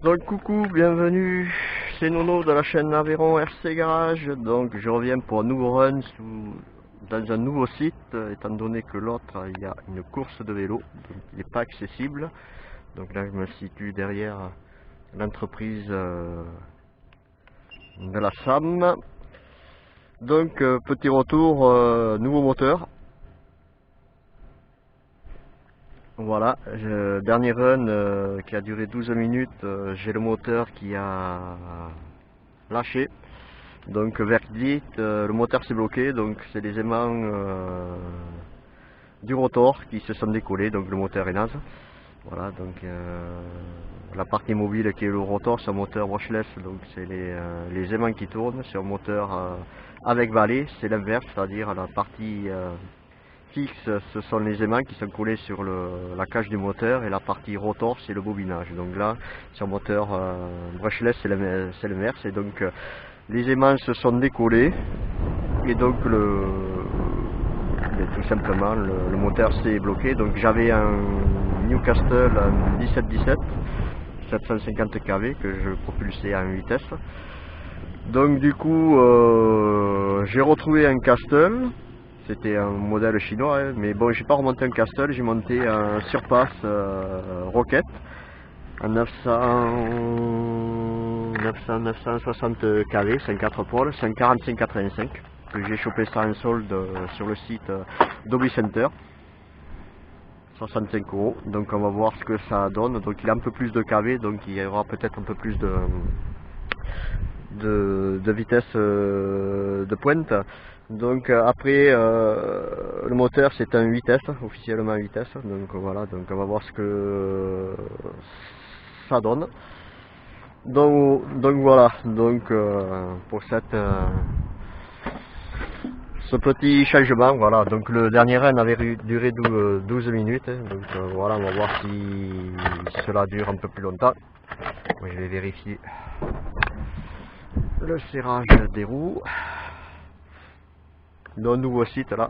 Donc coucou, bienvenue, c'est Nono de la chaîne Aveyron RC Garage. Donc je reviens pour un nouveau run dans un nouveau site, étant donné que l'autre il y a une course de vélo, donc il n'est pas accessible. Donc là je me situe derrière l'entreprise de la SAM. Donc petit retour, nouveau moteur. Voilà, dernier run qui a duré 12 minutes, j'ai le moteur qui a lâché. Donc verdict, le moteur s'est bloqué, donc c'est les aimants du rotor qui se sont décollés, donc le moteur est naze. Voilà, donc la partie mobile qui est le rotor, c'est un moteur washless, donc c'est les aimants qui tournent, c'est un moteur avec vallée, c'est l'inverse, c'est-à-dire la partie fixe, ce sont les aimants qui sont collés sur la cage du moteur, et la partie rotor c'est le bobinage. Donc là sur un moteur brushless c'est l'inverse, et donc les aimants se sont décollés et donc tout simplement le moteur s'est bloqué. Donc j'avais un Newcastle 1717 750 kV que je propulsais à 1 vitesse. Donc du coup j'ai retrouvé un Castle. C'était un modèle chinois, hein, mais bon, j'ai pas remonté un Castle, j'ai monté un Surpass Rocket en 960 kV, 5-4 pôles, 145,85 que j'ai chopé ça en solde sur le site d'Hobby Center, 65 €. Donc on va voir ce que ça donne. Donc il a un peu plus de kV, donc il y aura peut-être un peu plus de vitesse de pointe. Donc après le moteur c'est un 8S, officiellement 8S, donc voilà, donc on va voir ce que ça donne. Donc voilà, donc pour ce petit changement, voilà, donc le dernier run avait duré 12 minutes, donc voilà, on va voir si cela dure un peu plus longtemps. Je vais vérifier le serrage des roues. D'un nouveau site là,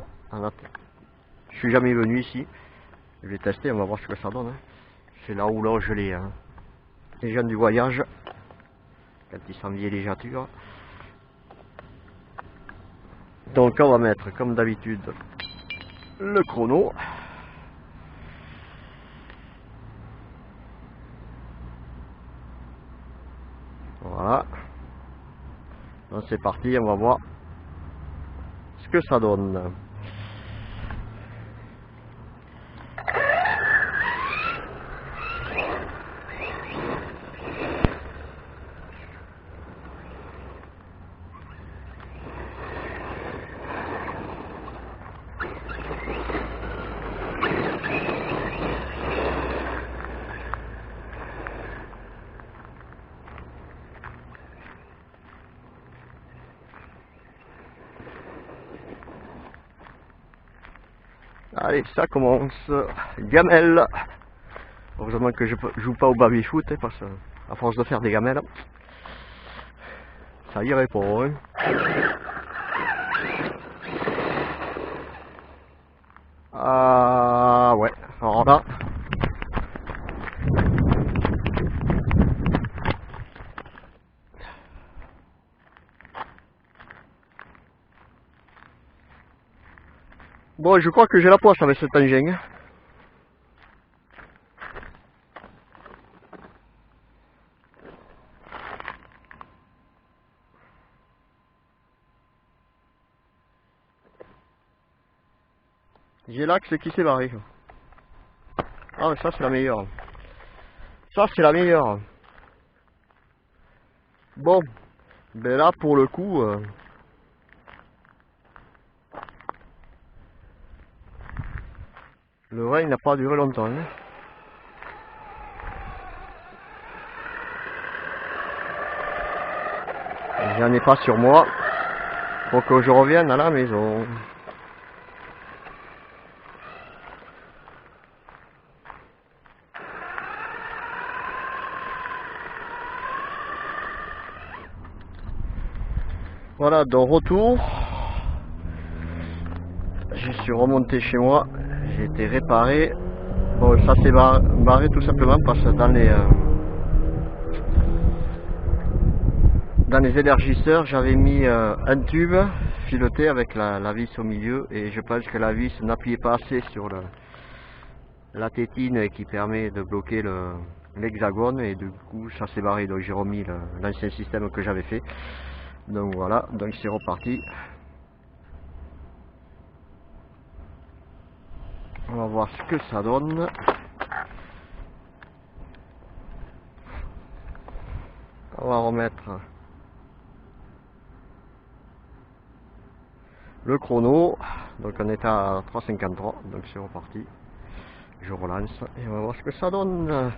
je suis jamais venu ici, je vais tester, on va voir ce que ça donne. C'est là où loge les gens du voyage quand ils s'en villégiature. Donc on va mettre comme d'habitude le chrono. Voilà, donc c'est parti, on va voir ce que ça donne. Allez, ça commence. Gamelle. Heureusement que je joue pas au baby-foot, hein, parce que à force de faire des gamelles, ça irait pas. Hein. Ah ouais, alors là. Bon, je crois que j'ai la poisse avec cet engin. J'ai l'axe qui s'est barré. Ah mais ça c'est la meilleure. Ça c'est la meilleure. Bon, ben là pour le coup, le règne n'a pas duré longtemps. Hein. J'en ai pas sur moi. Faut que je revienne à la maison. Voilà, de retour. Je suis remonté chez moi. J'ai été réparé. Bon, ça s'est barré tout simplement parce que dans les élargisseurs, j'avais mis un tube fileté avec la vis au milieu, et je pense que la vis n'appuyait pas assez sur la tétine qui permet de bloquer l'hexagone, et du coup ça s'est barré. Donc j'ai remis l'ancien système que j'avais fait. Donc voilà, donc c'est reparti. On va voir ce que ça donne. On va remettre le chrono. Donc on est à 3,53, donc c'est reparti. Je relance et on va voir ce que ça donne.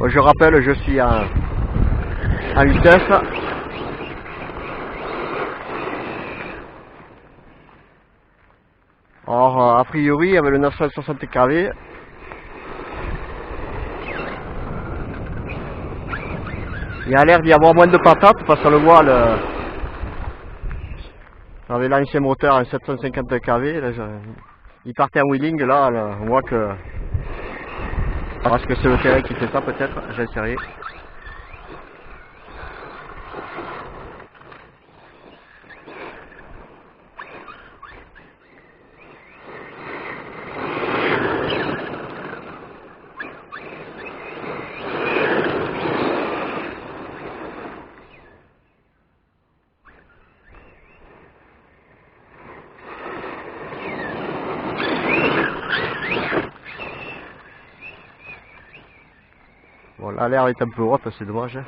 Je rappelle, je suis en vitesse. Alors, a priori, avec le 960 kV, il y a l'air d'y avoir moins de patates, parce qu'on le voit, avec l'ancien moteur en 750 kV, là, il partait en wheeling, là, on voit que... Parce que c'est le terrain qui fait ça, peut-être, j'en sais rien. Bon, là, l'air est un peu haute, c'est dommage.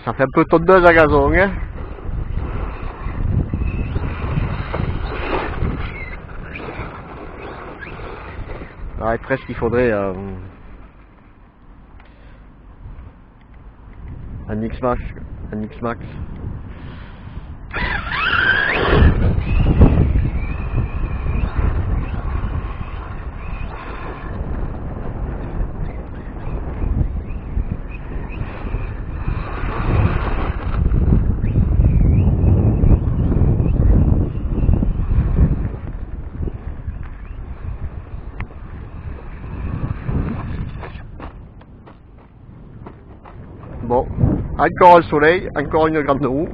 Ça fait un peu tondeuse à gazon, hein. Ouais, presque il faudrait un X-Max. Un X-Max. Bon, encore un soleil, encore une grande roue.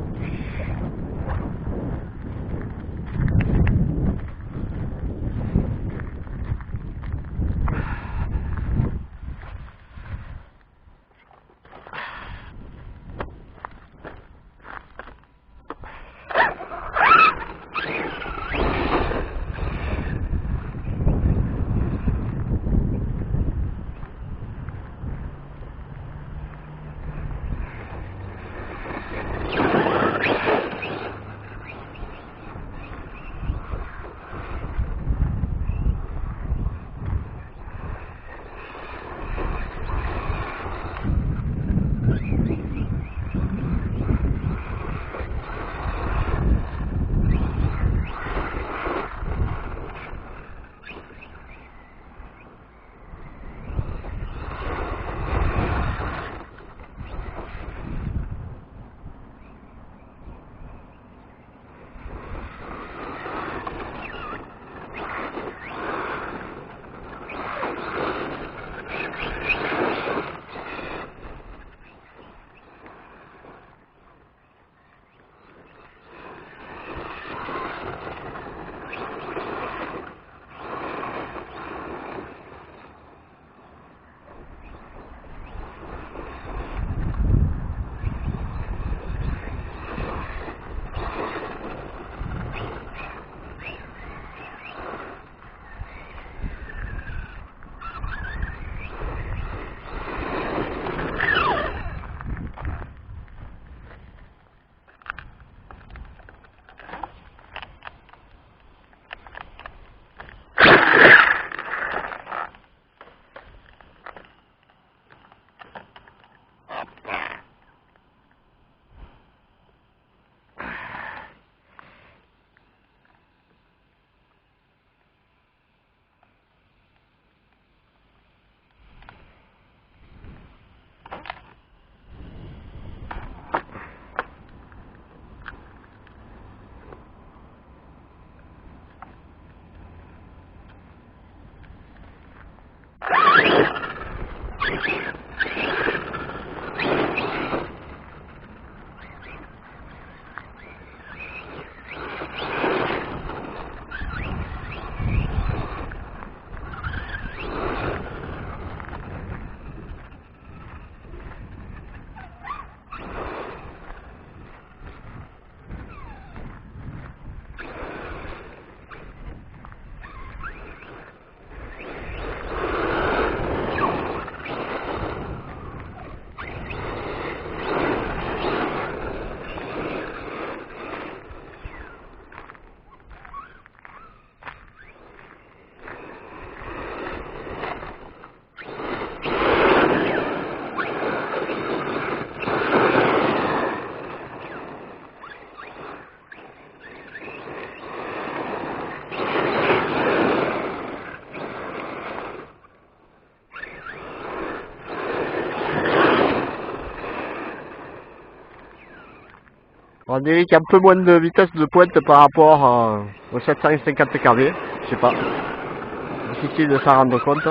On dirait qu'il y a un peu moins de vitesse de pointe par rapport au 750 kV, je sais pas, difficile de s'en rendre compte.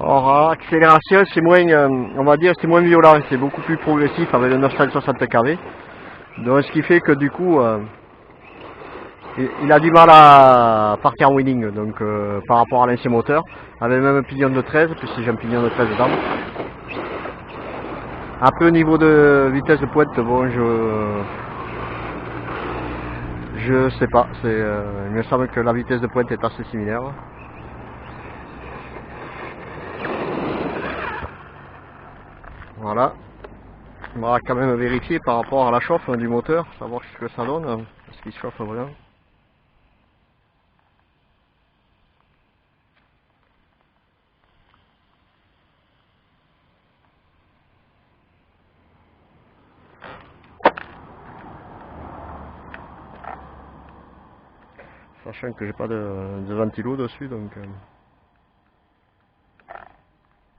Alors, accélération, c'est moins, on va dire, c'est moins violent, c'est beaucoup plus progressif avec le 960 kV. Donc, ce qui fait que du coup, il a du mal à partir en wheeling, donc par rapport à l'ancien moteur, avec même un pignon de 13, puisque j'ai un pignon de 13 dedans. Après, au niveau de vitesse de pointe, bon, je sais pas, il me semble que la vitesse de pointe est assez similaire. Voilà. On va quand même vérifier par rapport à la chauffe du moteur, savoir ce que ça donne, est-ce qu'il chauffe vraiment. Sachant que j'ai pas de ventilo dessus, donc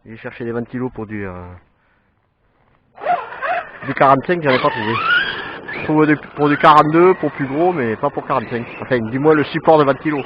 j'ai cherché des ventilos pour du 45, j'en ai pas trouvé. Je trouve pour du 42, pour plus gros, mais pas pour 45. Enfin, du moins le support de ventilo.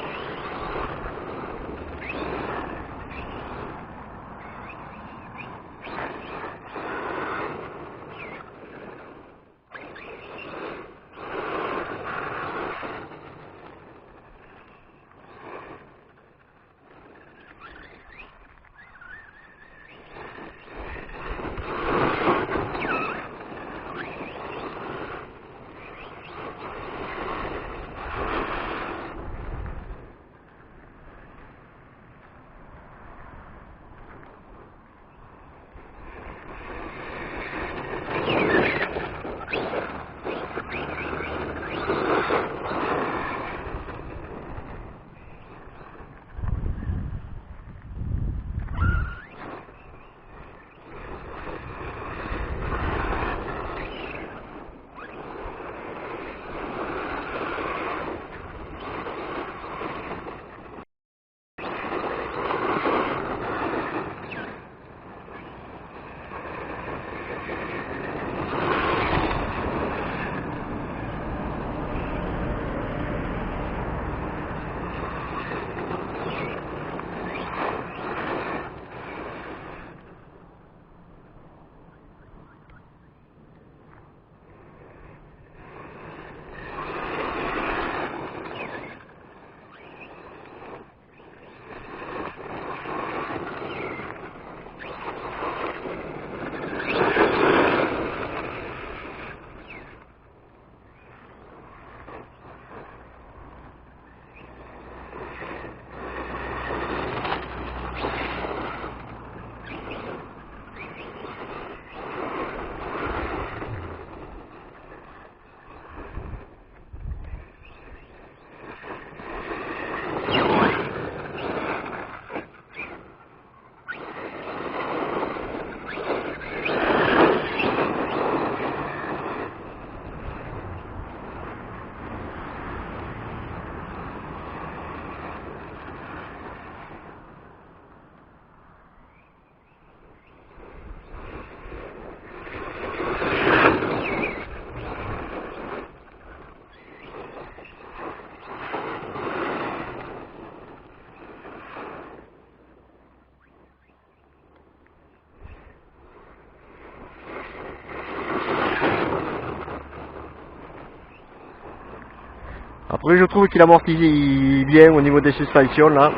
Après, je trouve qu'il amortit bien au niveau des suspensions là,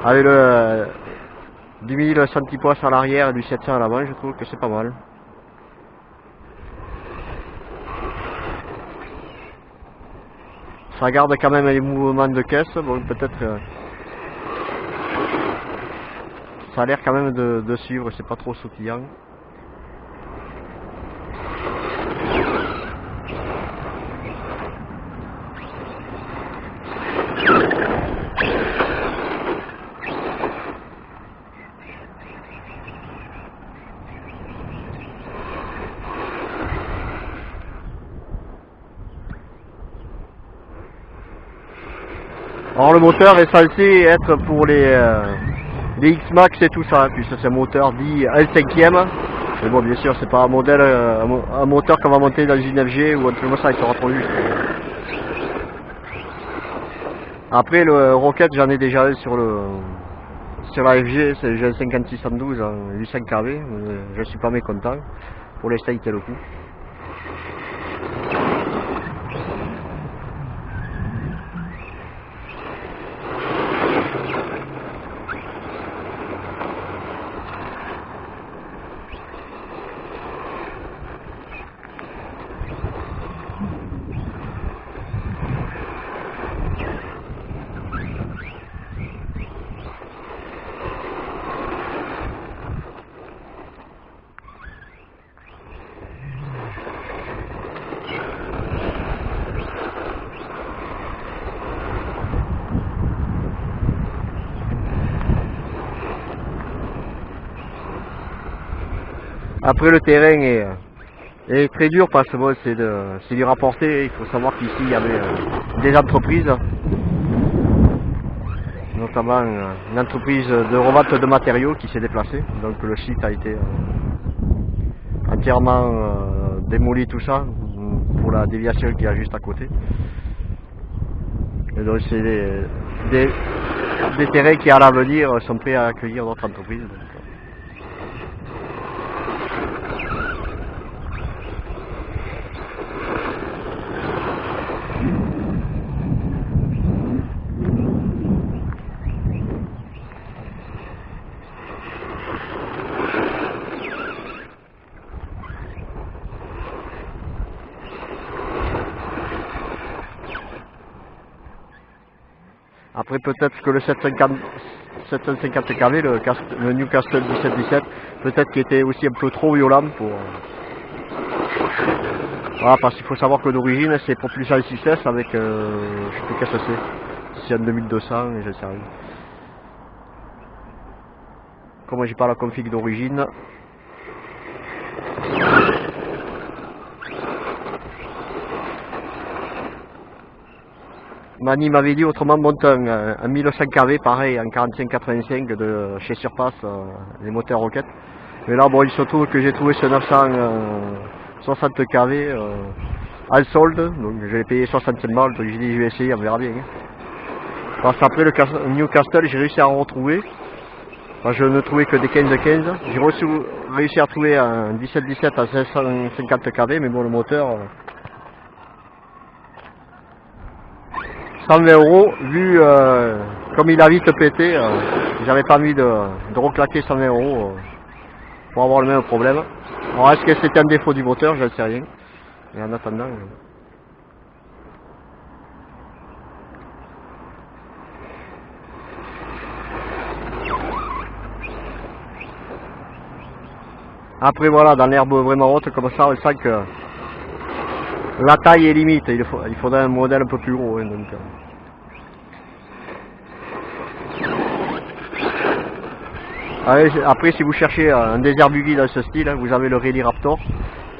avec du 1000 centipoids à l'arrière et du 700 à l'avant, je trouve que c'est pas mal. Ça garde quand même les mouvements de caisse, bon peut-être ça a l'air quand même de suivre, c'est pas trop sautillant. Alors le moteur est censé être pour les X-Max et tout ça, puis ça c'est un moteur dit 1/5e. Mais bon, bien sûr, c'est pas un modèle, un moteur qu'on va monter dans une FG ou un truc comme ça, il sera trop juste. Après le Rocket, j'en ai déjà un Sur la FG, j'ai un 5612 en 800 kV, je suis pas mécontent. Pour l'instant, il tient le coup. Après, le terrain est très dur parce que bon, c'est du rapporté. Il faut savoir qu'ici il y avait des entreprises, notamment une entreprise de revente de matériaux qui s'est déplacée. Donc le site a été entièrement démoli, tout ça, pour la déviation qu'il y a juste à côté. Et donc c'est des terrains qui à l'avenir sont prêts à accueillir d'autres entreprises. Donc. Après peut-être que le 750 kV, le Newcastle 1717, peut-être qu'il était aussi un peu trop violent pour... Voilà, parce qu'il faut savoir que d'origine c'est propulsé en 6S avec, je sais plus qu'est-ce que c'est, c'est un 2200 et je sais rien. Comme j'ai pas la config d'origine, Mani m'avait dit autrement monte un 1100 kV pareil en 45-85 de chez Surface, les moteurs roquettes. Mais là bon il se trouve que j'ai trouvé ce 960 kV en solde, donc j'ai payé 65 balles, donc j'ai dit je vais essayer, on verra bien. Parce qu'après le Newcastle j'ai réussi à en retrouver. Enfin, je ne trouvais que des 15-15. J'ai réussi à trouver un 17-17 à 550 kV, mais bon le moteur... 120 €, vu comme il a vite pété, j'avais pas envie de reclaquer 120 € pour avoir le même problème. Alors est-ce que c'était un défaut du moteur, je ne sais rien. Mais en attendant... Après voilà, dans l'herbe vraiment haute comme ça, on sent que la taille est limite, il faudrait un modèle un peu plus gros. Hein, donc, après si vous cherchez un désert buggy dans ce style, vous avez le Rally Raptor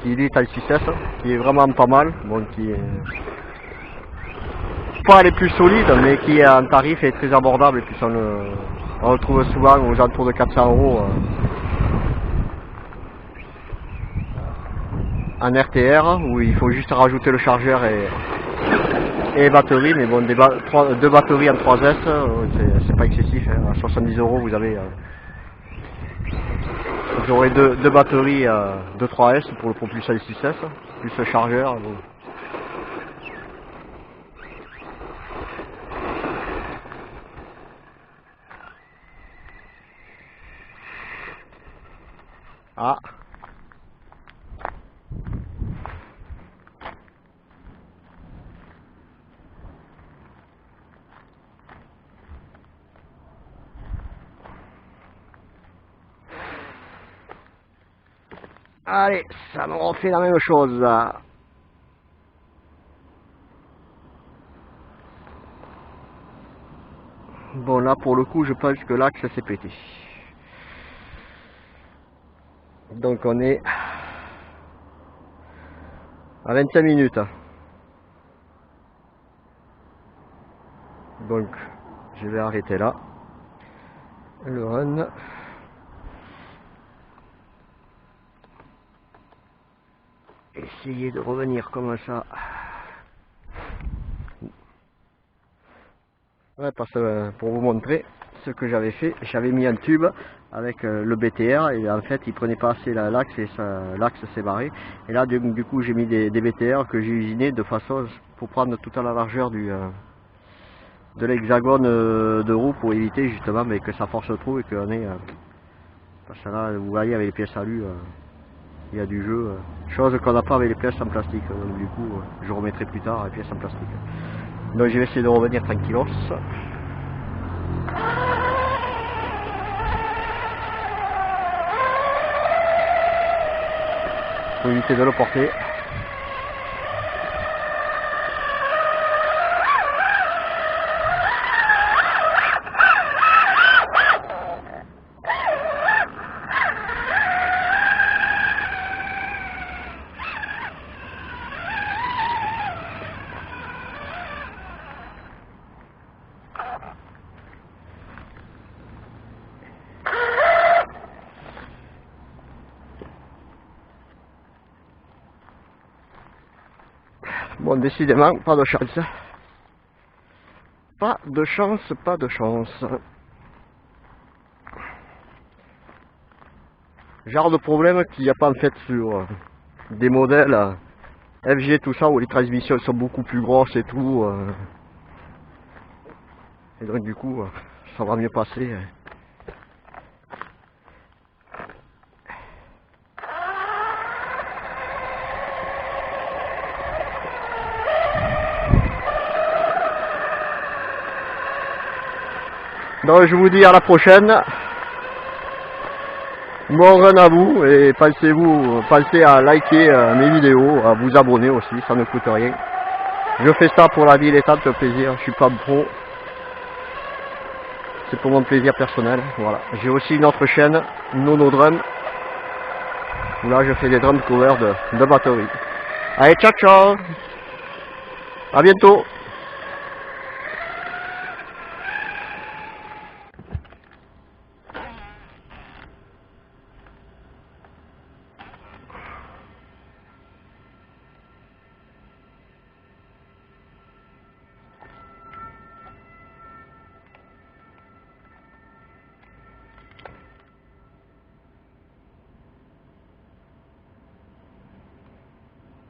qui est en 6S, qui est vraiment pas mal, bon, qui est pas les plus solides mais qui est en tarif est très abordable et puis on le trouve souvent aux alentours de 400 € en RTR où il faut juste rajouter le chargeur et batterie, mais bon, deux batteries en 3S, c'est pas excessif, hein. À 70 € vous aurez deux batteries de 3S pour le propulseur 6S, plus le chargeur. Bon. Ah. Allez, ça me refait la même chose. Bon là pour le coup je pense que l'axe s'est pété. Donc on est à 25 minutes. Donc je vais arrêter là. Le run. Essayer de revenir comme ça. Ouais, parce que pour vous montrer, ce que j'avais fait, j'avais mis un tube avec le BTR et en fait il prenait pas assez l'axe et l'axe s'est barré. Et là du coup j'ai mis des BTR que j'ai usiné de façon pour prendre tout à la largeur de l'hexagone de roue pour éviter justement mais que ça force trop et qu'on ait parce que là vous voyez avec les pièces alu il y a du jeu, chose qu'on n'a pas avec les pièces en plastique, donc du coup je remettrai plus tard les pièces en plastique. Donc je vais essayer de revenir tranquillos. Pour éviter de le porter. Bon, décidément, pas de chance. Pas de chance, pas de chance. Genre de problème qu'il n'y a pas en fait sur des modèles FG, tout ça, où les transmissions sont beaucoup plus grosses et tout. Et donc du coup, ça va mieux passer. Donc je vous dis à la prochaine. Bon run à vous et pensez à liker mes vidéos, à vous abonner aussi, ça ne coûte rien. Je fais ça pour la dilettante plaisir, je suis pas pro. C'est pour mon plaisir personnel, voilà. J'ai aussi une autre chaîne, Nono Drum, où là je fais des drum covers de batterie. Allez, ciao ciao, à bientôt.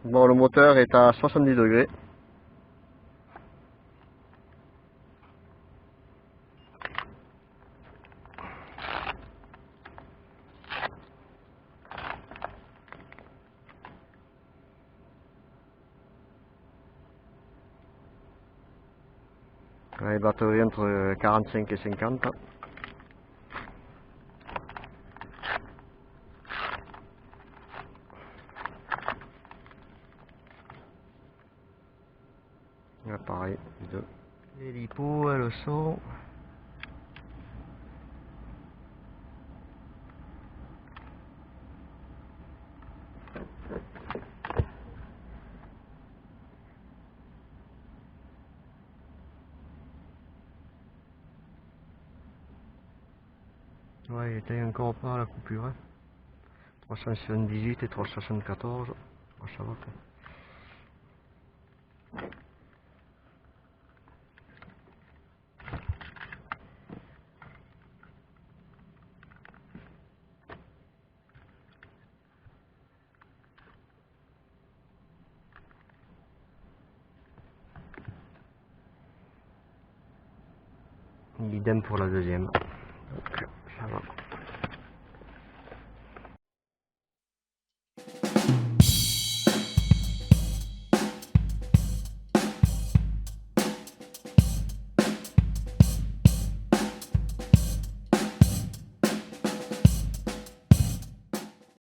Bon, le moteur est à 70 degrés. Les batteries entre 45 et 50. Là, pareil, deux. Les lipos, elles sont... Ouais, il était encore pas à la coupure. Hein. 378 et 374. Oh, ça va quoi. Idem pour la deuxième.